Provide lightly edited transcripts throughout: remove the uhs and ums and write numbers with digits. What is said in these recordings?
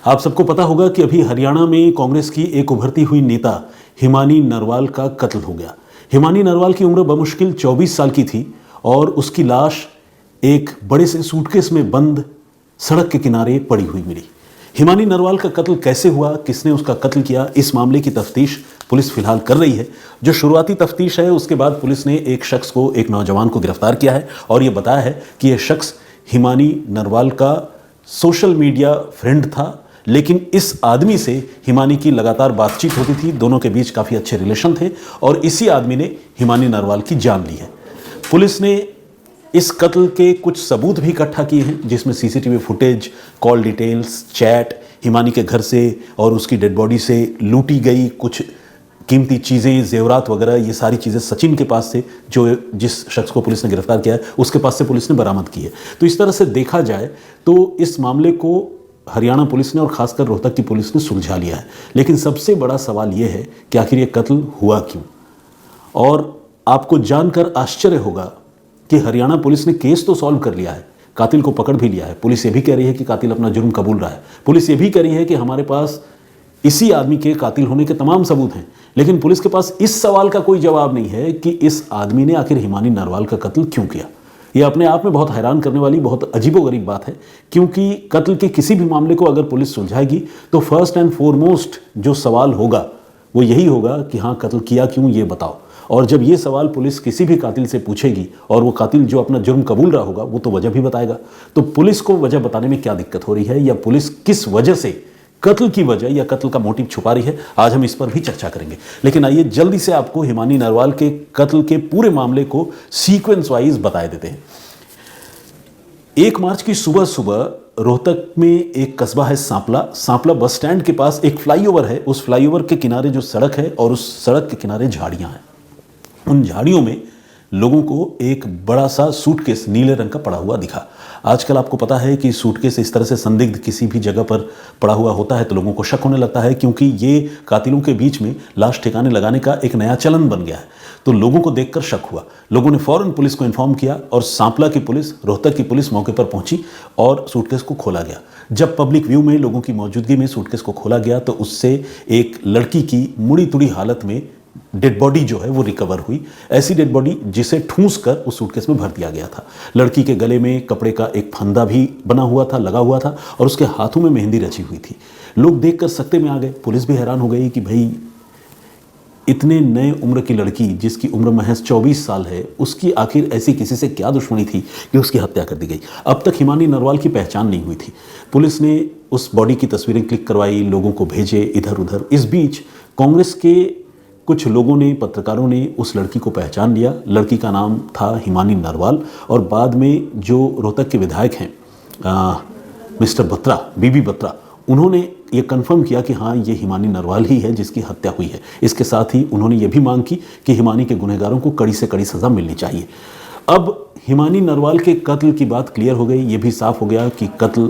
आप सबको पता होगा कि अभी हरियाणा में कांग्रेस की एक उभरती हुई नेता हिमानी नरवाल का कत्ल हो गया। हिमानी नरवाल की उम्र बमुश्किल 24 साल की थी और उसकी लाश एक बड़े से सूटकेस में बंद सड़क के किनारे पड़ी हुई मिली। हिमानी नरवाल का कत्ल कैसे हुआ, किसने उसका कत्ल किया, इस मामले की तफ्तीश पुलिस फिलहाल कर रही है। जो शुरुआती तफ्तीश है उसके बाद पुलिस ने एक शख्स को, एक नौजवान को गिरफ्तार किया है और यह बताया है कि यह शख्स हिमानी नरवाल का सोशल मीडिया फ्रेंड था। लेकिन इस आदमी से हिमानी की लगातार बातचीत होती थी, दोनों के बीच काफ़ी अच्छे रिलेशन थे और इसी आदमी ने हिमानी नरवाल की जान ली है। पुलिस ने इस कत्ल के कुछ सबूत भी इकट्ठा किए हैं, जिसमें CCTV footage, call details, chat, Himani के घर से और उसकी डेड बॉडी से लूटी गई कुछ कीमती चीज़ें, जेवरात वगैरह, ये सारी चीज़ें सचिन के पास से, जो जिस शख्स को पुलिस ने गिरफ्तार किया है उसके पास से पुलिस ने बरामद की है। तो इस तरह से देखा जाए तो इस मामले को हरियाणा पुलिस ने और खासकर रोहतक की पुलिस ने सुलझा लिया है। लेकिन सबसे बड़ा सवाल यह है कि आखिर ये कत्ल हुआ क्यों। और आपको जानकर आश्चर्य होगा कि हरियाणा पुलिस ने केस तो सॉल्व कर लिया है, कातिल को पकड़ भी लिया है। पुलिस ये भी कह रही है कि कातिल अपना जुर्म कबूल रहा है। पुलिस ये भी कह रही है कि हमारे पास इसी आदमी के कातिल होने के तमाम सबूत हैं। लेकिन पुलिस के पास इस सवाल का कोई जवाब नहीं है कि इस आदमी ने आखिर हिमानी नरवाल का कत्ल क्यों किया। यह अपने आप में बहुत हैरान करने वाली, बहुत अजीबोगरीब बात है, क्योंकि कत्ल के किसी भी मामले को अगर पुलिस सुलझाएगी तो फर्स्ट एंड फॉरमोस्ट जो सवाल होगा वो यही होगा कि हाँ, कत्ल किया क्यों, ये बताओ। और जब ये सवाल पुलिस किसी भी कातिल से पूछेगी और वो कातिल जो अपना जुर्म कबूल रहा होगा वो तो वजह भी बताएगा। तो पुलिस को वजह बताने में क्या दिक्कत हो रही है, या पुलिस किस वजह से कत्ल की वजह या कत्ल का मोटिव छुपा रही है, आज हम इस पर भी चर्चा करेंगे। लेकिन आइए जल्दी से आपको हिमानी नरवाल के कत्ल के पूरे मामले को सीक्वेंस वाइज बता देते हैं। 1 मार्च की सुबह सुबह रोहतक में एक कस्बा है सांपला बस स्टैंड के पास एक फ्लाईओवर है। उस फ्लाईओवर के किनारे जो सड़क है और उस सड़क के किनारे झाड़ियां हैं। उन झाड़ियों में लोगों को एक बड़ा सा सूटकेस नीले रंग का पड़ा हुआ दिखा। आजकल आपको पता है कि सूटकेस इस तरह से संदिग्ध किसी भी जगह पर पड़ा हुआ होता है तो लोगों को शक होने लगता है, क्योंकि ये कातिलों के बीच में लाश ठिकाने लगाने का एक नया चलन बन गया है। तो लोगों को देखकर शक हुआ। लोगों ने फौरन पुलिस को इन्फॉर्म किया और सांपला की पुलिस, रोहतक की पुलिस मौके पर पहुंची और सूटकेस को खोला गया। जब पब्लिक व्यू में लोगों की मौजूदगी में सूटकेस को खोला गया तो उससे एक लड़की की मुड़ी तुड़ी हालत में डेड बॉडी जो है वो रिकवर हुई। ऐसी डेड बॉडी जिसे ठूंस कर उस सूटकेस में भर दिया गया था। लड़की के गले में कपड़े का एक फंदा भी बना हुआ था, लगा हुआ था, और उसके हाथों में मेहंदी रची हुई थी। लोग देखकर सकते में आ गए। पुलिस भी हैरान हो गई कि भाई, इतने नए उम्र की लड़की जिसकी उम्र महज 24 साल है, उसकी आखिर ऐसी किसी से क्या दुश्मनी थी कि उसकी हत्या कर दी गई। अब तक हिमानी नरवाल की पहचान नहीं हुई थी। पुलिस ने उस बॉडी की तस्वीरें क्लिक करवाई, लोगों को भेजे इधर उधर। इस बीच कांग्रेस के कुछ लोगों ने, पत्रकारों ने उस लड़की को पहचान लिया। लड़की का नाम था हिमानी नरवाल। और बाद में जो रोहतक के विधायक हैं मिस्टर बत्रा, बीबी बत्रा, उन्होंने ये कंफर्म किया कि हाँ, ये हिमानी नरवाल ही है जिसकी हत्या हुई है। इसके साथ ही उन्होंने ये भी मांग की कि हिमानी के गुनहगारों को कड़ी से कड़ी सज़ा मिलनी चाहिए। अब हिमानी नरवाल के कत्ल की बात क्लियर हो गई। ये भी साफ हो गया कि कत्ल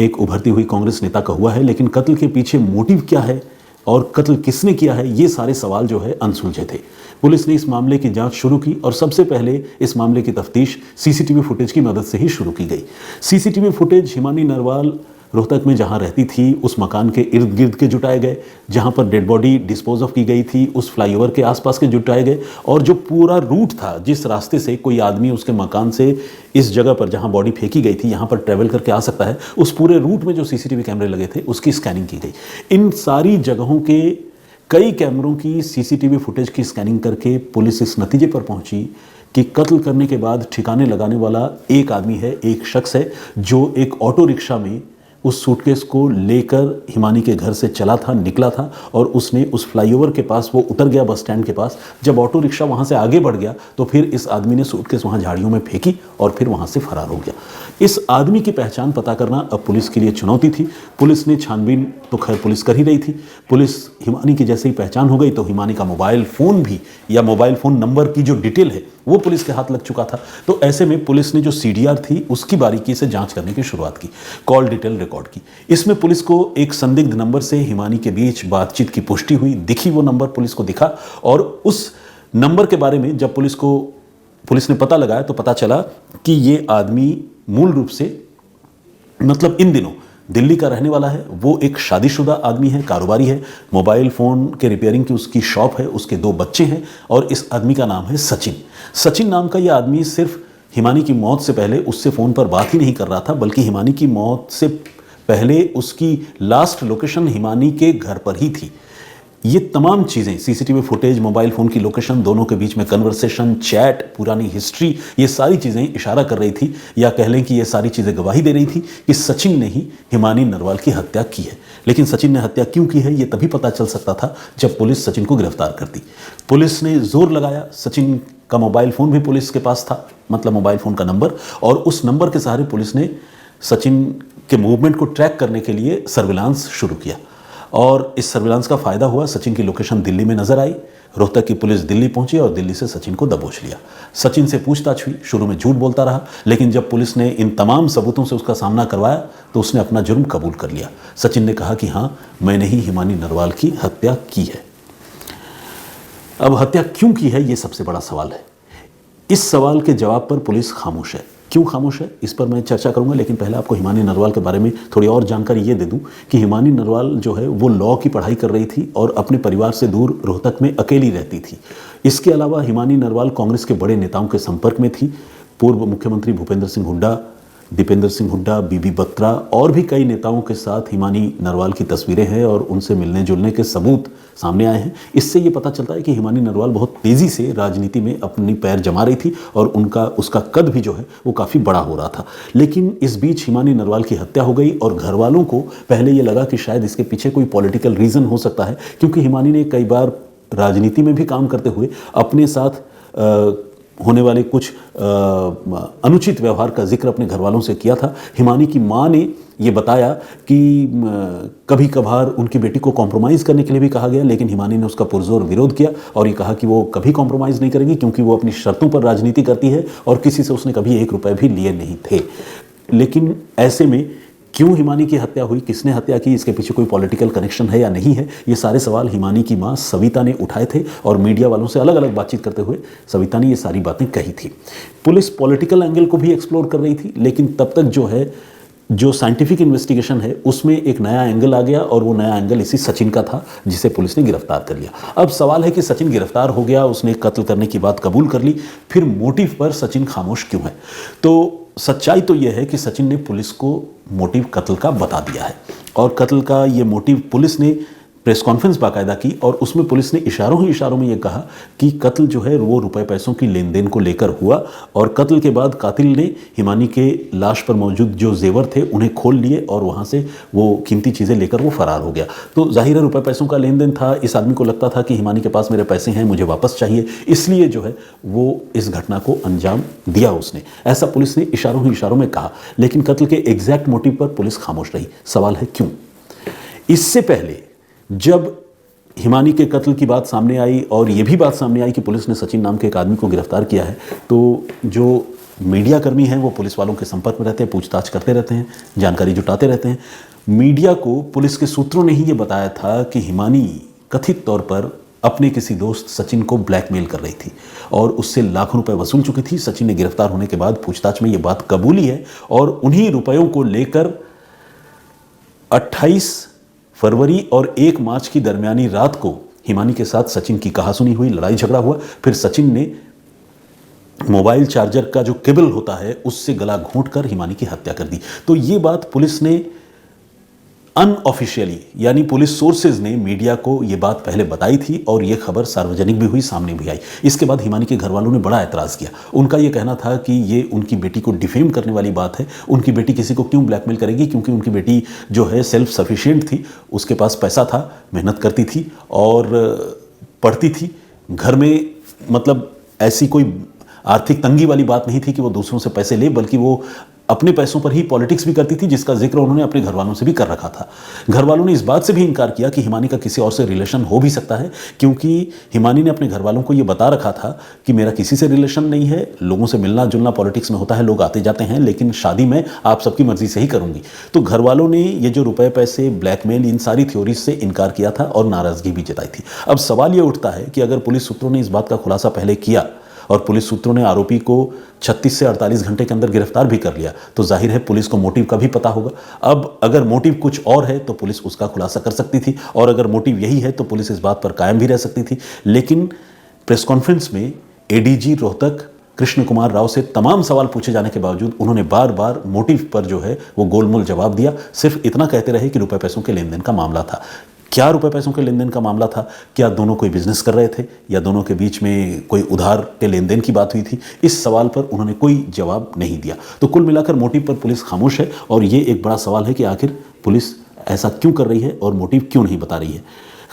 एक उभरती हुई कांग्रेस नेता का हुआ है। लेकिन कत्ल के पीछे मोटिव क्या है और कत्ल किसने किया है, ये सारे सवाल जो है अनसुलझे थे। पुलिस ने इस मामले की जांच शुरू की और सबसे पहले इस मामले की तफ्तीश सीसीटीवी फुटेज की मदद से ही शुरू की गई। सीसीटीवी फुटेज हिमानी नरवाल रोहतक में जहां रहती थी उस मकान के इर्द गिर्द के जुटाए गए, जहां पर डेड बॉडी डिस्पोज ऑफ की गई थी उस फ्लाईओवर के आसपास के जुटाए गए, और जो पूरा रूट था जिस रास्ते से कोई आदमी उसके मकान से इस जगह पर जहां बॉडी फेंकी गई थी यहाँ पर ट्रैवल करके आ सकता है, उस पूरे रूट में जो सीसीटीवी कैमरे लगे थे उसकी स्कैनिंग की गई। इन सारी जगहों के कई कैमरों की सीसीटीवी फुटेज की स्कैनिंग करके पुलिस इस नतीजे पर पहुंची कि कत्ल करने के बाद ठिकाने लगाने वाला एक आदमी है, एक शख्स है, जो एक ऑटो रिक्शा में उस सूटकेस को लेकर हिमानी के घर से चला था, निकला था, और उसने उस फ्लाईओवर के पास वो उतर गया बस स्टैंड के पास। जब ऑटो रिक्शा वहाँ से आगे बढ़ गया तो फिर इस आदमी ने सूटकेस वहाँ झाड़ियों में फेंकी और फिर वहाँ से फरार हो गया। इस आदमी की पहचान पता करना अब पुलिस के लिए चुनौती थी। पुलिस ने छानबीन तो खैर पुलिस कर ही रही थी। पुलिस हिमानी की जैसे ही पहचान हो गई तो हिमानी का मोबाइल फ़ोन भी, या मोबाइल फ़ोन नंबर की जो डिटेल है वो पुलिस के हाथ लग चुका था। तो ऐसे में पुलिस ने जो सीडीआर थी उसकी बारीकी से जांच करने की शुरुआत की, कॉल डिटेल रिकॉर्ड की। इसमें पुलिस को एक संदिग्ध नंबर से हिमानी के बीच बातचीत की पुष्टि हुई, दिखी वो नंबर पुलिस को दिखा, और उस नंबर के बारे में जब पुलिस ने पता लगाया तो पता चला कि ये आदमी मूल रूप से, मतलब इन दिनों दिल्ली का रहने वाला है। वो एक शादीशुदा आदमी है, कारोबारी है, मोबाइल फ़ोन के रिपेयरिंग की उसकी शॉप है, उसके 2 बच्चे हैं और इस आदमी का नाम है सचिन। सचिन नाम का ये आदमी सिर्फ हिमानी की मौत से पहले उससे फ़ोन पर बात ही नहीं कर रहा था, बल्कि हिमानी की मौत से पहले उसकी लास्ट लोकेशन हिमानी के घर पर ही थी। ये तमाम चीज़ें, सीसीटीवी फुटेज, मोबाइल फ़ोन की लोकेशन, दोनों के बीच में कन्वर्सेशन, चैट, पुरानी हिस्ट्री, ये सारी चीज़ें इशारा कर रही थी, या कह लें कि ये सारी चीज़ें गवाही दे रही थी कि सचिन ने ही हिमानी नरवाल की हत्या की है। लेकिन सचिन ने हत्या क्यों की है, ये तभी पता चल सकता था जब पुलिस सचिन को गिरफ्तार करती। पुलिस ने जोर लगाया, सचिन का मोबाइल फ़ोन भी पुलिस के पास था, मतलब मोबाइल फ़ोन का नंबर, और उस नंबर के सहारे पुलिस ने सचिन के मूवमेंट को ट्रैक करने के लिए सर्विलांस शुरू किया। और इस सर्विलांस का फ़ायदा हुआ, सचिन की लोकेशन दिल्ली में नज़र आई। रोहतक की पुलिस दिल्ली पहुंची और दिल्ली से सचिन को दबोच लिया। सचिन से पूछताछ हुई, शुरू में झूठ बोलता रहा, लेकिन जब पुलिस ने इन तमाम सबूतों से उसका सामना करवाया तो उसने अपना जुर्म कबूल कर लिया। सचिन ने कहा कि हाँ, मैंने ही हिमानी नरवाल की हत्या की है। अब हत्या क्यों की है, ये सबसे बड़ा सवाल है। इस सवाल के जवाब पर पुलिस खामोश है। क्यों खामोश है, इस पर मैं चर्चा करूंगा, लेकिन पहले आपको हिमानी नरवाल के बारे में थोड़ी और जानकारी ये दे दूं कि हिमानी नरवाल जो है वो लॉ की पढ़ाई कर रही थी और अपने परिवार से दूर रोहतक में अकेली रहती थी। इसके अलावा हिमानी नरवाल कांग्रेस के बड़े नेताओं के संपर्क में थी। पूर्व मुख्यमंत्री भूपेंद्र सिंह हुड्डा, दीपेंद्र सिंह हुड्डा, बीबी बत्रा और भी कई नेताओं के साथ हिमानी नरवाल की तस्वीरें हैं और उनसे मिलने जुलने के सबूत सामने आए हैं। इससे ये पता चलता है कि हिमानी नरवाल बहुत तेज़ी से राजनीति में अपनी पैर जमा रही थी और उसका कद भी जो है वो काफ़ी बड़ा हो रहा था। लेकिन इस बीच हिमानी नरवाल की हत्या हो गई और घर वालों को पहले ये लगा कि शायद इसके पीछे कोई पॉलिटिकल रीज़न हो सकता है, क्योंकि हिमानी ने कई बार राजनीति में भी काम करते हुए अपने साथ होने वाले कुछ अनुचित व्यवहार का जिक्र अपने घर वालों से किया था। हिमानी की मां ने ये बताया कि कभी कभार उनकी बेटी को कॉम्प्रोमाइज़ करने के लिए भी कहा गया, लेकिन हिमानी ने उसका पुरजोर विरोध किया और ये कहा कि वो कभी कॉम्प्रोमाइज़ नहीं करेगी, क्योंकि वो अपनी शर्तों पर राजनीति करती है और किसी से उसने कभी 1 रुपये भी लिए नहीं थे। लेकिन ऐसे में क्यों हिमानी की हत्या हुई, किसने हत्या की, इसके पीछे कोई पॉलिटिकल कनेक्शन है या नहीं है, ये सारे सवाल हिमानी की मां सविता ने उठाए थे और मीडिया वालों से अलग अलग बातचीत करते हुए सविता ने ये सारी बातें कही थी। पुलिस पॉलिटिकल एंगल को भी एक्सप्लोर कर रही थी, लेकिन तब तक जो साइंटिफिक इन्वेस्टिगेशन है उसमें एक नया एंगल आ गया और वो नया एंगल इसी सचिन का था, जिसे पुलिस ने गिरफ्तार कर लिया। अब सवाल है कि सचिन गिरफ्तार हो गया, उसने कत्ल करने की बात कबूल कर ली, फिर मोटिव पर सचिन खामोश क्यों है? तो सच्चाई तो यह है कि सचिन ने पुलिस को मोटिव कत्ल का बता दिया है और कत्ल का ये मोटिव पुलिस ने प्रेस कॉन्फ्रेंस बाकायदा की और उसमें पुलिस ने इशारों ही इशारों में ये कहा कि कत्ल जो है वो रुपए पैसों की लेन देन को लेकर हुआ और कत्ल के बाद कातिल ने हिमानी के लाश पर मौजूद जो जेवर थे उन्हें खोल लिए और वहाँ से वो कीमती चीज़ें लेकर वो फरार हो गया। तो जाहिर है रुपए पैसों का लेन देन था। इस आदमी को लगता था कि हिमानी के पास मेरे पैसे हैं, मुझे वापस चाहिए, इसलिए जो है वो इस घटना को अंजाम दिया उसने। ऐसा पुलिस ने इशारों ही इशारों में कहा, लेकिन कत्ल के एग्जैक्ट मोटिव पर पुलिस खामोश रही। सवाल है क्यों? इससे पहले जब हिमानी के कत्ल की बात सामने आई और ये भी बात सामने आई कि पुलिस ने सचिन नाम के एक आदमी को गिरफ्तार किया है, तो जो मीडिया कर्मी हैं वो पुलिस वालों के संपर्क में रहते हैं, पूछताछ करते रहते हैं, जानकारी जुटाते रहते हैं। मीडिया को पुलिस के सूत्रों ने ही ये बताया था कि हिमानी कथित तौर पर अपने किसी दोस्त सचिन को ब्लैकमेल कर रही थी और उससे लाखों रुपए वसूल चुकी थी। सचिन ने गिरफ्तार होने के बाद पूछताछ में ये बात कबूली है और उन्हीं रुपयों को लेकर 28 फरवरी और 1 मार्च की दरमियानी रात को हिमानी के साथ सचिन की कहासुनी हुई, लड़ाई झगड़ा हुआ। फिर सचिन ने मोबाइल चार्जर का जो केबल होता है उससे गला घोंटकर हिमानी की हत्या कर दी। तो ये बात पुलिस ने अनऑफिशियली, यानी पुलिस सोर्सेज ने मीडिया को ये बात पहले बताई थी और ये खबर सार्वजनिक भी हुई, सामने भी आई। इसके बाद हिमानी के घर वालों ने बड़ा एतराज़ किया। उनका ये कहना था कि ये उनकी बेटी को डिफेम करने वाली बात है। उनकी बेटी किसी को क्यों ब्लैकमेल करेगी, क्योंकि उनकी बेटी जो है सेल्फ सफिशिएंट थी, उसके पास पैसा था, मेहनत करती थी और पढ़ती थी। घर में मतलब ऐसी कोई आर्थिक तंगी वाली बात नहीं थी कि वो दूसरों से पैसे ले, बल्कि वो अपने पैसों पर ही पॉलिटिक्स भी करती थी, जिसका जिक्र उन्होंने अपने घर वालों से भी कर रखा था। घर वालों ने इस बात से भी इनकार किया कि हिमानी का किसी और से रिलेशन हो भी सकता है, क्योंकि हिमानी ने अपने घर वालों को ये बता रखा था कि मेरा किसी से रिलेशन नहीं है, लोगों से मिलना जुलना पॉलिटिक्स में होता है, लोग आते जाते हैं, लेकिन शादी में आप सबकी मर्जी से ही करूंगी। तो घर वालों ने ये जो रुपए पैसे, ब्लैकमेल, इन सारी थ्योरीज से इनकार किया था और नाराजगी भी जताई थी। अब सवाल ये उठता है कि अगर पुलिस सूत्रों ने इस बात का खुलासा पहले किया और पुलिस सूत्रों ने आरोपी को 36 से 48 घंटे के अंदर गिरफ्तार भी कर लिया, तो जाहिर है पुलिस को मोटिव का भी पता होगा। अब अगर मोटिव कुछ और है तो पुलिस उसका खुलासा कर सकती थी, और अगर मोटिव यही है तो पुलिस इस बात पर कायम भी रह सकती थी। लेकिन प्रेस कॉन्फ्रेंस में एडीजी रोहतक कृष्ण कुमार राव से तमाम सवाल पूछे जाने के बावजूद उन्होंने बार बार मोटिव पर जो है वो गोलमोल जवाब दिया। सिर्फ इतना कहते रहे कि रुपए पैसों के लेन देन का मामला था। क्या रुपए पैसों के लेन देन का मामला था? क्या दोनों कोई बिजनेस कर रहे थे, या दोनों के बीच में कोई उधार के लेन देन की बात हुई थी? इस सवाल पर उन्होंने कोई जवाब नहीं दिया। तो कुल मिलाकर मोटिव पर पुलिस खामोश है, और ये एक बड़ा सवाल है कि आखिर पुलिस ऐसा क्यों कर रही है और मोटिव क्यों नहीं बता रही है।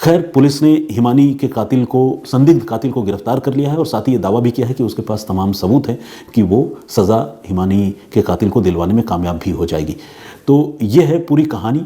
खैर, पुलिस ने हिमानी के कातिल को, संदिग्ध कातिल को गिरफ्तार कर लिया है, और साथ ही ये दावा भी किया है कि उसके पास तमाम सबूत हैं कि वो सज़ा हिमानी के कातिल को दिलवाने में कामयाब भी हो जाएगी। तो ये है पूरी कहानी।